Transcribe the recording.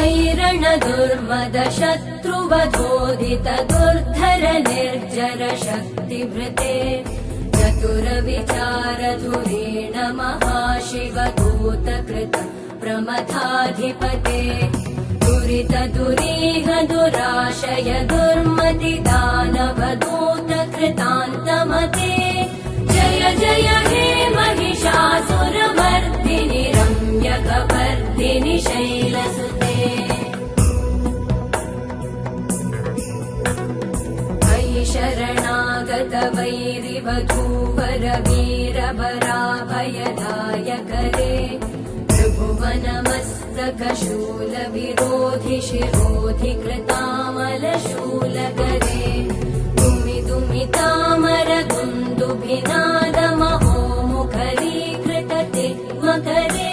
वैरण दुर्मद शत्रुवधोदित दुर्धर निर्जर शक्तिभृते चतुर विचार धुरेण महाशिव दूतकृत प्रमथाधिपते दुरित दुरीह दुराशय दुर्मति दानव दूत कृतान्तमते जय जय हे महिषासुरमर्दिनि रम्यकपर्दिनि शैलसुते मयि शरणागत वैरिवधूवर वीरवराभयदायकरे त्रिभुवनमस्तकशूल विरोधि शिरोधि कृतामलशूलकरे दुमि दुमितामर दुन्दुभिनाद महो मुखरीकृत तिग्मकरे